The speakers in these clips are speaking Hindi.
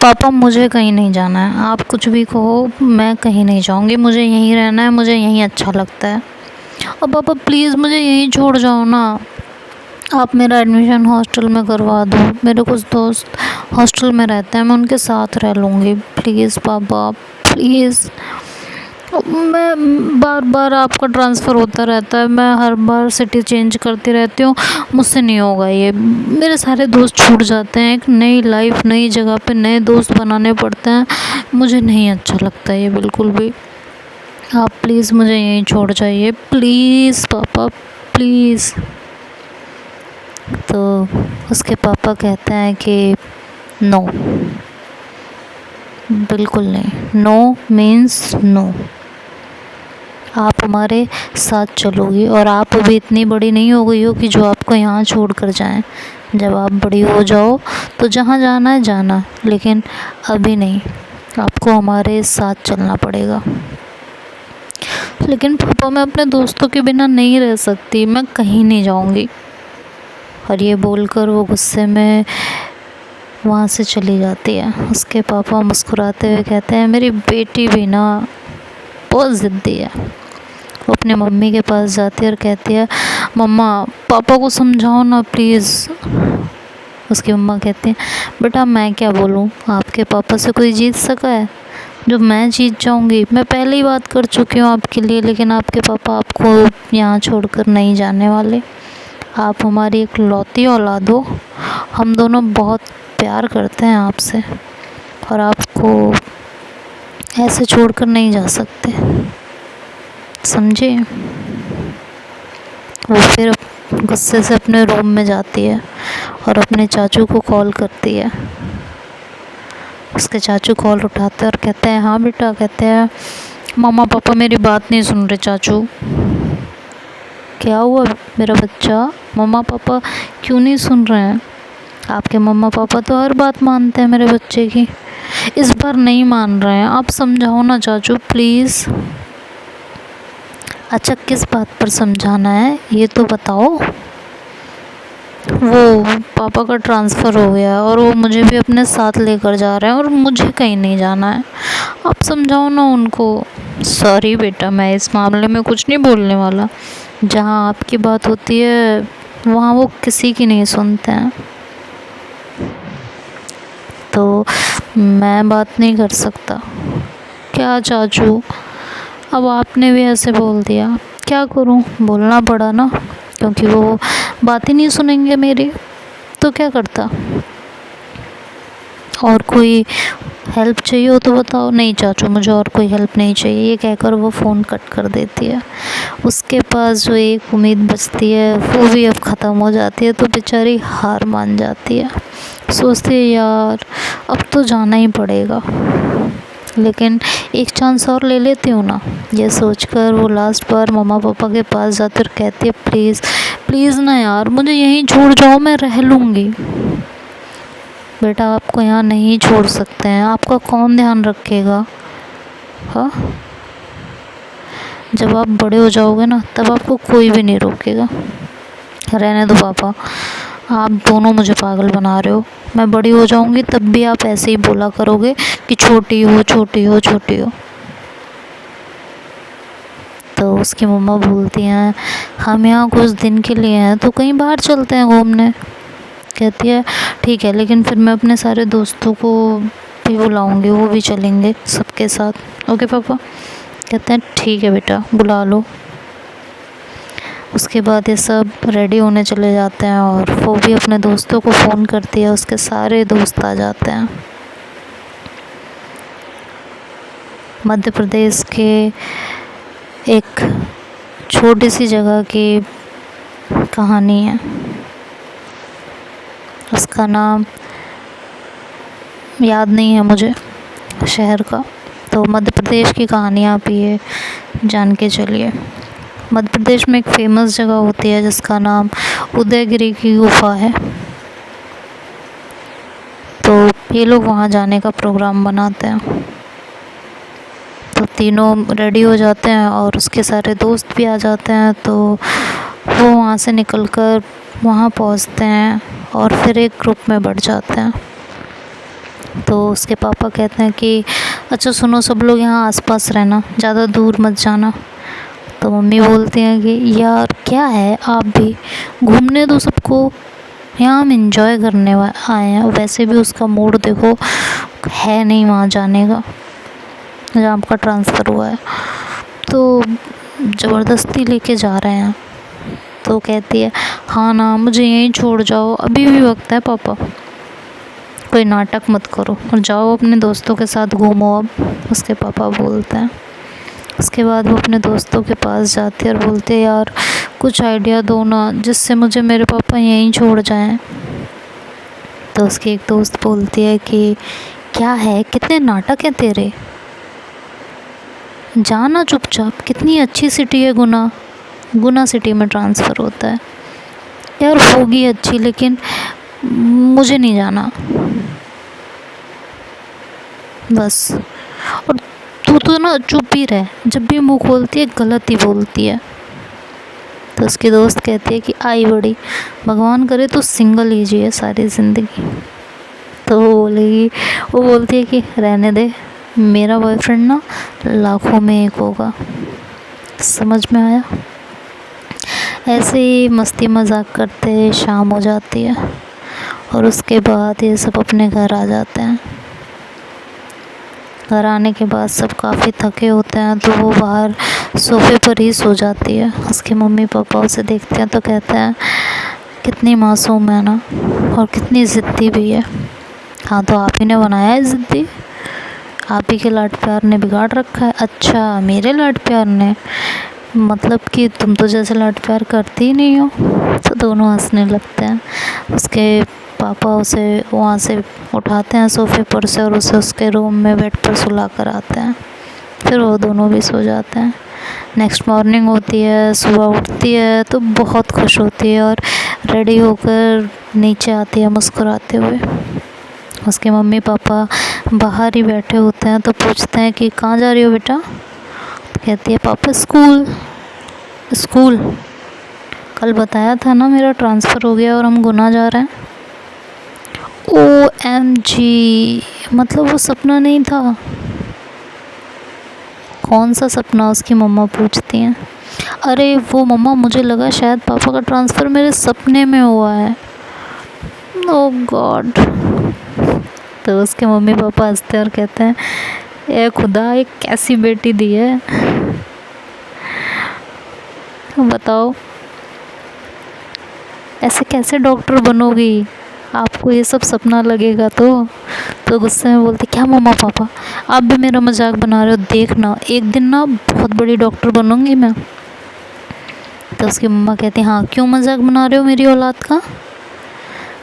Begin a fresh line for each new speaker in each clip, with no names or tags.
पापा मुझे कहीं नहीं जाना है, आप कुछ भी कहो, मैं कहीं नहीं जाऊँगी, मुझे यहीं रहना है, मुझे यहीं अच्छा लगता है। और पापा प्लीज़ मुझे यहीं छोड़ जाओ ना, आप मेरा एडमिशन हॉस्टल में करवा दो, मेरे कुछ दोस्त हॉस्टल में रहते हैं, मैं उनके साथ रह लूँगी, प्लीज़ पापा प्लीज़। मैं बार बार आपका ट्रांसफ़र होता रहता है, मैं हर बार सिटी चेंज करती रहती हूँ, मुझसे नहीं होगा ये, मेरे सारे दोस्त छूट जाते हैं, एक नई लाइफ नई जगह पे नए दोस्त बनाने पड़ते हैं, मुझे नहीं अच्छा लगता ये बिल्कुल भी। आप प्लीज़ मुझे यहीं छोड़ जाइए, प्लीज़ पापा प्लीज़। तो उसके पापा कहते हैं कि नो, बिल्कुल नहीं, नो मीन्स नो, आप हमारे साथ चलोगी और आप अभी इतनी बड़ी नहीं हो गई हो कि जो आपको यहाँ छोड़ कर जाएं। जब आप बड़ी हो जाओ तो जहाँ जाना है जाना, लेकिन अभी नहीं, आपको हमारे साथ चलना पड़ेगा। लेकिन पापा मैं अपने दोस्तों के बिना नहीं रह सकती, मैं कहीं नहीं जाऊँगी। और ये बोलकर वो गुस्से में वहाँ से चली जाती है। उसके पापा मुस्कुराते हुए कहते हैं मेरी बेटी भी ना बहुत ज़िद्दी है। वो अपने मम्मी के पास जाती है और कहती है मम्मा पापा को समझाओ ना प्लीज़। उसकी मम्मा कहती है बेटा मैं क्या बोलूँ, आपके पापा से कोई जीत सका है जो मैं जीत जाऊँगी। मैं पहले ही बात कर चुकी हूँ आपके लिए, लेकिन आपके पापा आपको यहाँ छोड़कर नहीं जाने वाले। आप हमारी एक लौती औलाद हो, हम दोनों बहुत प्यार करते हैं आपसे और आपको ऐसे छोड़कर नहीं जा सकते, समझे। वो फिर गुस्से से अपने रूम में जाती है और अपने चाचू को कॉल करती है। उसके चाचू कॉल उठाते हैं और कहते हैं हाँ बेटा, कहते हैं मम्मा पापा मेरी बात नहीं सुन रहे चाचू। क्या हुआ मेरा बच्चा, मम्मा पापा क्यों नहीं सुन रहे हैं? आपके मम्मा पापा तो हर बात मानते हैं मेरे बच्चे की, इस बार नहीं मान रहे हैं, आप समझाओ ना चाचू प्लीज़। अच्छा किस बात पर समझाना है ये तो बताओ। वो पापा का ट्रांसफ़र हो गया और वो मुझे भी अपने साथ लेकर जा रहे हैं और मुझे कहीं नहीं जाना है, आप समझाओ ना उनको। सॉरी बेटा मैं इस मामले में कुछ नहीं बोलने वाला, जहाँ आपकी बात होती है वहाँ वो किसी की नहीं सुनते हैं, तो मैं बात नहीं कर सकता। क्या चाचू अब आपने भी ऐसे बोल दिया, क्या करूं, बोलना पड़ा ना, क्योंकि वो बात ही नहीं सुनेंगे मेरी, तो क्या करता। और कोई हेल्प चाहिए हो तो बताओ। नहीं चाचू मुझे और कोई हेल्प नहीं चाहिए, ये कहकर वो फ़ोन कट कर देती है। उसके पास जो एक उम्मीद बचती है वो भी अब ख़त्म हो जाती है, तो बेचारी हार मान जाती है, सोचती है यार अब तो जाना ही पड़ेगा, लेकिन एक चांस और ले लेती हूँ ना। ये सोचकर वो लास्ट बार मम्मा पापा के पास जाती और कहती है प्लीज़ प्लीज़ ना यार मुझे यहीं छोड़ जाओ, मैं रह लूँगी। बेटा आपको यहाँ नहीं छोड़ सकते हैं, आपका कौन ध्यान रखेगा। हाँ जब आप बड़े हो जाओगे ना तब आपको कोई भी नहीं रोकेगा। रहने दो पापा, आप दोनों मुझे पागल बना रहे हो, मैं बड़ी हो जाऊंगी तब भी आप ऐसे ही बोला करोगे कि छोटी हो छोटी हो छोटी हो। तो उसकी मम्मा बोलती हैं हम यहाँ कुछ दिन के लिए हैं तो कहीं बाहर चलते हैं घूमने। कहती है ठीक है, लेकिन फिर मैं अपने सारे दोस्तों को भी बुलाऊंगी, वो भी चलेंगे सबके साथ। ओके पापा। कहते हैं ठीक है बेटा बुला लो। उसके बाद ये सब रेडी होने चले जाते हैं और वो भी अपने दोस्तों को फ़ोन करती है, उसके सारे दोस्त आ जाते हैं। मध्य प्रदेश के एक छोटी सी जगह की कहानी है, उसका नाम याद नहीं है मुझे शहर का, तो मध्य प्रदेश की कहानी आप ये जान के चलिए। मध्य प्रदेश में एक फेमस जगह होती है जिसका नाम उदयगिरी की गुफा है, तो ये लोग वहाँ जाने का प्रोग्राम बनाते हैं। तो तीनों रेडी हो जाते हैं और उसके सारे दोस्त भी आ जाते हैं, तो वो वहाँ से निकलकर वहाँ पहुँचते हैं और फिर एक ग्रुप में बढ़ जाते हैं। तो उसके पापा कहते हैं कि अच्छा सुनो, सब लोग यहाँ आसपास रहना, ज़्यादा दूर मत जाना। तो मम्मी बोलती हैं कि यार क्या है, आप भी घूमने दो सबको, यहाँ हम इंजॉय करने आए हैं। वैसे भी उसका मूड देखो है नहीं वहाँ जाने का जहाँ आपका ट्रांसफ़र हुआ है, तो ज़बरदस्ती लेके जा रहे हैं। तो कहती है हाँ ना, मुझे यहीं छोड़ जाओ, अभी भी वक्त है पापा, कोई नाटक मत करो और जाओ अपने दोस्तों के साथ घूमो अब, उसके पापा बोलते हैं। उसके बाद वो अपने दोस्तों के पास जाती है और बोलते हैं यार कुछ आइडिया दो ना, जिससे मुझे मेरे पापा यहीं छोड़ जाएं। तो उसकी एक दोस्त बोलती है कि क्या है, कितने नाटक हैं तेरे, जाना चुपचाप, कितनी अच्छी सिटी है गुना, गुना सिटी में ट्रांसफ़र होता है। यार होगी अच्छी, लेकिन मुझे नहीं जाना बस। और तू तो ना चुप ही रह, जब भी मुंह खोलती है गलत ही बोलती है। तो उसकी दोस्त कहती है कि आई बड़ी, भगवान करे तो सिंगल ही जिए सारी ज़िंदगी। तो वो बोलती है कि रहने दे, मेरा बॉयफ्रेंड ना लाखों में एक होगा। समझ में आया? ऐसे ही मस्ती मजाक करते शाम हो जाती है और उसके बाद ये सब अपने घर आ जाते हैं। घर आने के बाद सब काफ़ी थके होते हैं, तो वो बाहर सोफे पर ही सो जाती है। उसके मम्मी पापा उसे देखते हैं तो कहते हैं कितनी मासूम है ना, और कितनी ज़िद्दी भी है। हाँ तो आप ही ने बनाया है ज़िद्दी, आप ही के लाड प्यार ने बिगाड़ रखा है। अच्छा मेरे लाड प्यार ने, मतलब कि तुम तो जैसे लाड प्यार करती ही नहीं हो। तो दोनों हंसने लगते हैं। उसके पापा उसे वहाँ से उठाते हैं सोफे पर से और उसे उसके रूम में बेड पर सुला कर आते हैं। फिर वो दोनों भी सो जाते हैं। नेक्स्ट मॉर्निंग होती है, सुबह उठती है तो बहुत खुश होती है और रेडी होकर नीचे आती है मुस्कुराते हुए। उसके मम्मी पापा बाहर ही बैठे होते हैं तो पूछते हैं कि कहाँ जा रही हो बेटा? तो कहती है पापा स्कूल। स्कूल? कल बताया था ना मेरा ट्रांसफ़र हो गया और हम गुना जा रहे हैं। OMG, मतलब वो सपना नहीं था? कौन सा सपना? उसकी मम्मा पूछती हैं। अरे वो मम्मा, मुझे लगा शायद पापा का ट्रांसफ़र मेरे सपने में हुआ है। ओह गॉड। तो उसके मम्मी पापा हंसते और कहते हैं ए खुदा, एक कैसी बेटी दी है, बताओ ऐसे कैसे डॉक्टर बनोगी, आपको ये सब सपना लगेगा तो गुस्से में बोलती क्या मम्मा पापा आप भी मेरा मजाक बना रहे हो, देखना एक दिन ना बहुत बड़ी डॉक्टर बनूंगी मैं। तो उसकी मम्मा कहती हाँ क्यों मजाक बना रहे हो मेरी औलाद का?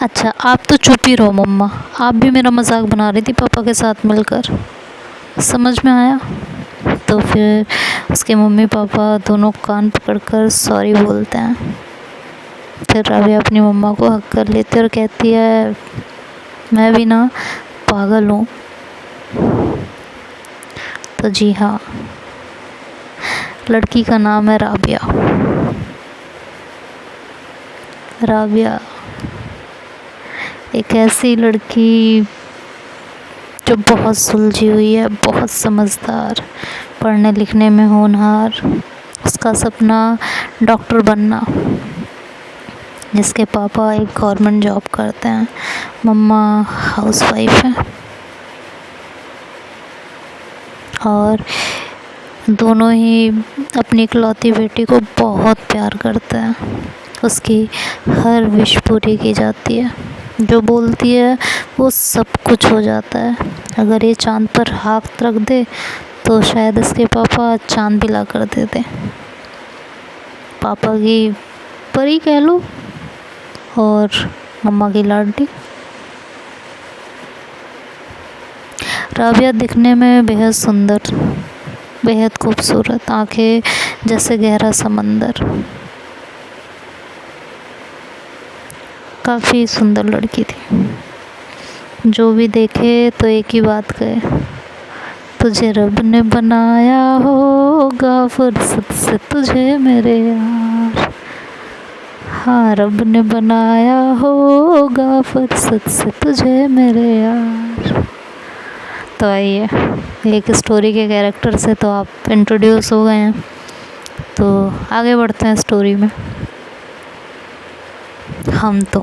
अच्छा आप तो चुप ही रहो मम्मा, आप भी मेरा मजाक बना रही थी पापा के साथ मिलकर। समझ में आया? तो फिर उसके मम्मी पापा दोनों कान पकड़कर सॉरी बोलते हैं। फिर राबिया अपनी मम्मा को हक कर लेती और कहती है मैं भी ना पागल हूँ। तो जी हाँ, लड़की का नाम है राबिया। राबिया एक ऐसी लड़की जो बहुत सुलझी हुई है, बहुत समझदार, पढ़ने लिखने में होनहार। उसका सपना डॉक्टर बनना, जिसके पापा एक गवर्नमेंट जॉब करते हैं, मम्मा हाउसवाइफ है। और दोनों ही अपनी इकलौती बेटी को बहुत प्यार करते हैं। उसकी हर विश पूरी की जाती है, जो बोलती है वो सब कुछ हो जाता है। अगर ये चांद पर हाथ रख दे तो शायद इसके पापा चांद भी ला कर देते। पापा की परी कह लो और मम्मा की लाडली। राबिया दिखने में बेहद सुंदर, बेहद खूबसूरत, आंखें जैसे गहरा समंदर, काफ़ी सुंदर लड़की थी। जो भी देखे तो एक ही बात कहे, तुझे रब ने बनाया होगा फुर्सत से तुझे मेरे यार। हाँ रब ने बनाया होगा फुर्सत से तुझे मेरे यार। तो आइए, एक स्टोरी के कैरेक्टर से तो आप इंट्रोड्यूस हो गए हैं, तो आगे बढ़ते हैं स्टोरी में। हम तो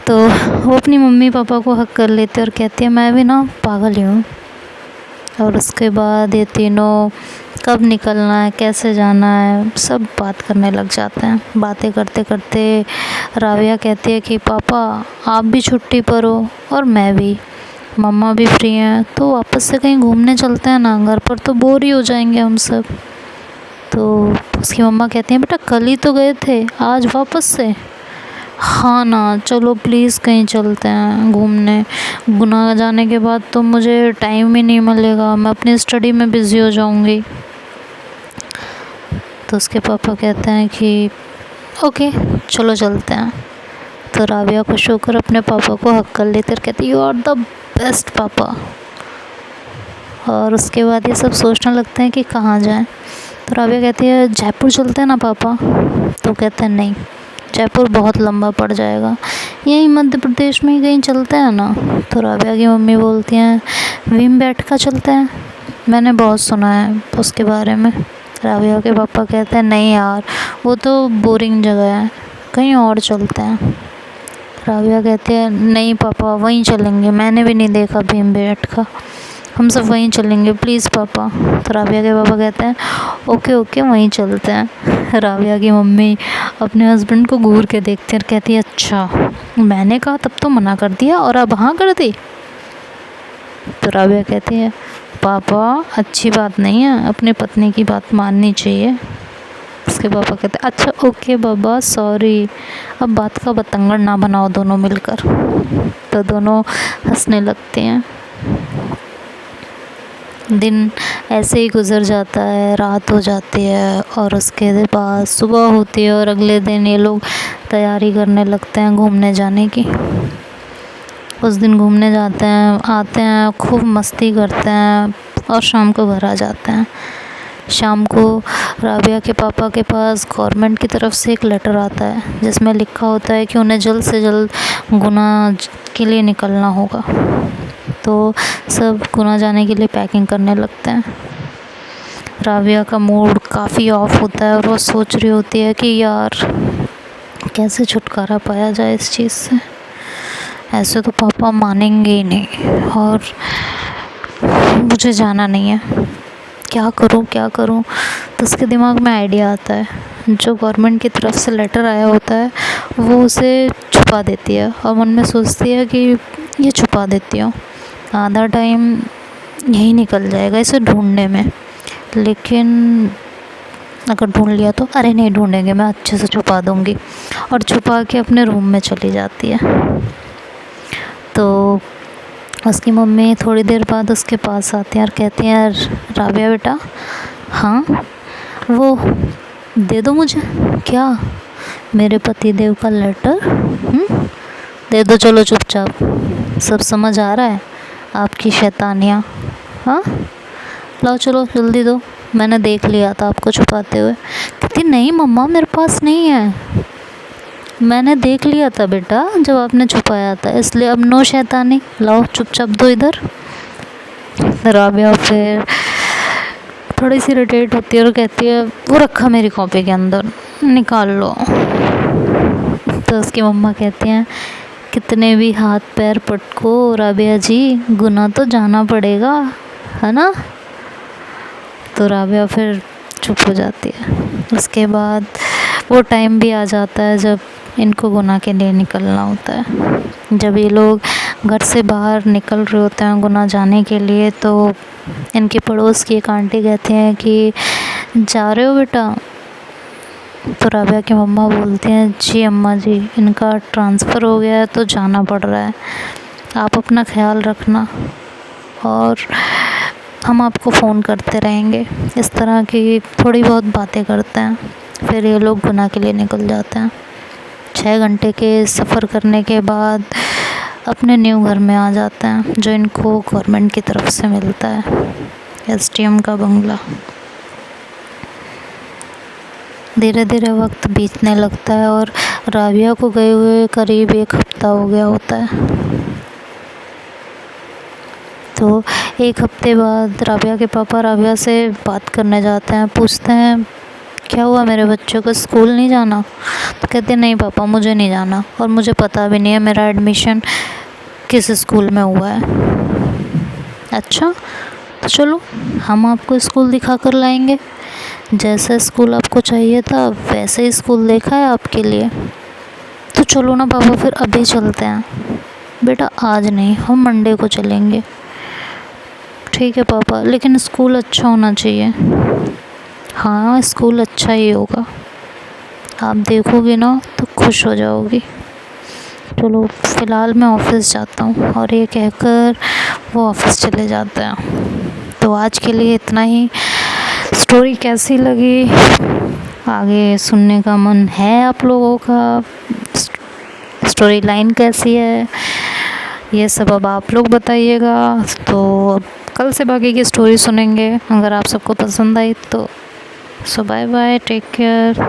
वो अपनी मम्मी पापा को हक कर लेते और कहती है मैं भी ना पागल ही हूँ। और उसके बाद ये तीनों कब निकलना है, कैसे जाना है, सब बात करने लग जाते हैं। बातें करते करते राविया कहती है कि पापा आप भी छुट्टी पर हो और मैं भी, मम्मा भी फ्री हैं, तो वापस से कहीं घूमने चलते हैं ना, घर पर तो बोर ही हो जाएंगे हम सब। तो उसकी मम्मा कहती हैं बेटा कल ही तो गए थे, आज वापस से? हाँ ना, चलो प्लीज़ कहीं चलते हैं घूमने। गुना जाने के बाद तो मुझे टाइम ही नहीं मिलेगा, मैं अपनी स्टडी में बिज़ी हो जाऊंगी। तो उसके पापा कहते हैं कि ओके चलो चलते हैं। तो राविया खुश होकर अपने पापा को हक कर लेते और कहती यू आर द बेस्ट पापा। और उसके बाद ये सब सोचने लगते हैं कि कहाँ जाएं। तो राविया कहती है जयपुर चलते हैं ना पापा? तो कहते हैं नहीं, जयपुर बहुत लंबा पड़ जाएगा, यहीं मध्य प्रदेश में ही कहीं चलते हैं ना। तो राविया की मम्मी बोलती हैं भीमबेटका चलते हैं, मैंने बहुत सुना है उसके बारे में। राविया के पापा कहते हैं नहीं यार, वो तो बोरिंग जगह है, कहीं और चलते हैं। राविया कहते हैं नहीं पापा वहीं चलेंगे, मैंने भी नहीं देखा भीमबेटका, हम सब वहीं चलेंगे प्लीज़ पापा। तो राविया के पापा कहते हैं ओके ओके वहीं चलते हैं। राविया की मम्मी अपने हस्बैंड को घूर के देखती है और कहती है अच्छा मैंने कहा तब तो मना कर दिया और अब हाँ कर दी। तो राविया कहती है पापा अच्छी बात नहीं है, अपनी पत्नी की बात माननी चाहिए। उसके पापा कहते हैं अच्छा ओके बाबा सॉरी, अब बात का बतंगड़ ना बनाओ दोनों मिलकर। तो दोनों हंसने लगते हैं। दिन ऐसे ही गुज़र जाता है, रात हो जाती है और उसके बाद सुबह होती है और अगले दिन ये लोग तैयारी करने लगते हैं घूमने जाने की। उस दिन घूमने जाते हैं, आते हैं, खूब मस्ती करते हैं और शाम को घर आ जाते हैं। शाम को राबिया के पापा के पास गवर्नमेंट की तरफ से एक लेटर आता है जिसमें लिखा होता है कि उन्हें जल्द से जल्द गुना के लिए निकलना होगा। तो सब गुना जाने के लिए पैकिंग करने लगते हैं। राबिया का मूड काफ़ी ऑफ होता है और वो सोच रही होती है कि यार कैसे छुटकारा पाया जाए इस चीज़ से, ऐसे तो पापा मानेंगे ही नहीं और मुझे जाना नहीं है, क्या करूं। तो उसके दिमाग में आइडिया आता है, जो गवर्नमेंट की तरफ से लेटर आया होता है वो उसे छुपा देती है और मन में सोचती है कि ये छुपा देती हूँ, आधा टाइम यही निकल जाएगा इसे ढूंढने में, लेकिन अगर ढूंढ लिया तो अरे नहीं ढूंढेंगे, मैं अच्छे से छुपा दूँगी। और छुपा के अपने रूम में चली जाती है। तो उसकी मम्मी थोड़ी देर बाद उसके पास आती है और कहती है राबिया बेटा, हाँ वो दे दो मुझे। क्या? मेरे पति देव का लेटर? दे दो चलो चुपचाप, सब समझ आ रहा है आपकी शैतानियाँ। हाँ लाओ चलो जल्दी दो, मैंने देख लिया था आपको छुपाते हुए। कहती नहीं मम्मा मेरे पास नहीं है, मैंने देख लिया था बेटा जब आपने छुपाया था, इसलिए अब नो शैतानी, लाओ चुपचाप दो इधर। राबिया फिर थोड़ी सी इरिटेट होती है और कहती है वो रखा मेरी कॉपी के अंदर, निकाल लो। तो उसकी मम्मा कहती हैं कितने भी हाथ पैर पटको राबिया जी, गुना तो जाना पड़ेगा है ना। तो राबिया फिर चुप हो जाती है। उसके बाद वो टाइम भी आ जाता है जब इनको गुना के लिए निकलना होता है। जब ये लोग घर से बाहर निकल रहे होते हैं गुना जाने के लिए, तो इनके पड़ोस की एक आंटी कहती हैं कि जा रहे हो बेटा? तो राबिया की मम्मा बोलती हैं जी अम्मा जी, इनका ट्रांसफ़र हो गया है तो जाना पड़ रहा है, आप अपना ख्याल रखना और हम आपको फ़ोन करते रहेंगे। इस तरह की थोड़ी बहुत बातें करते हैं। फिर ये लोग गुना के लिए निकल जाते हैं। 6 घंटे के सफ़र करने के बाद अपने न्यू घर में आ जाते हैं जो इनको गवर्नमेंट की तरफ से मिलता है, एसडीएम का बंगला। धीरे धीरे वक्त बीतने लगता है और राबिया को गए हुए करीब 1 हफ्ता हो गया होता है। तो एक हफ्ते बाद राबिया के पापा राबिया से बात करने जाते हैं, पूछते हैं क्या हुआ मेरे बच्चों को, स्कूल नहीं जाना? तो कहते नहीं पापा मुझे नहीं जाना, और मुझे पता भी नहीं है मेरा एडमिशन किस स्कूल में हुआ है। अच्छा तो चलो हम आपको स्कूल दिखा कर लाएंगे, जैसा स्कूल आपको चाहिए था वैसे ही स्कूल देखा है आपके लिए। तो चलो ना पापा फिर अभी चलते हैं। बेटा आज नहीं, हम मंडे को चलेंगे। ठीक है पापा, लेकिन स्कूल अच्छा होना चाहिए। हाँ स्कूल अच्छा ही होगा, आप देखोगे ना तो खुश हो जाओगी। चलो फ़िलहाल मैं ऑफ़िस जाता हूँ, और ये कहकर वो ऑफ़िस चले जाते हैं। तो आज के लिए इतना ही। स्टोरी कैसी लगी आगे सुनने का मन है आप लोगों का? स्टोरी लाइन कैसी है ये सब अब आप लोग बताइएगा। तो अब कल से बाकी की स्टोरी सुनेंगे, अगर आप सबको पसंद आई तो। सो बाय बाय, टेक केयर।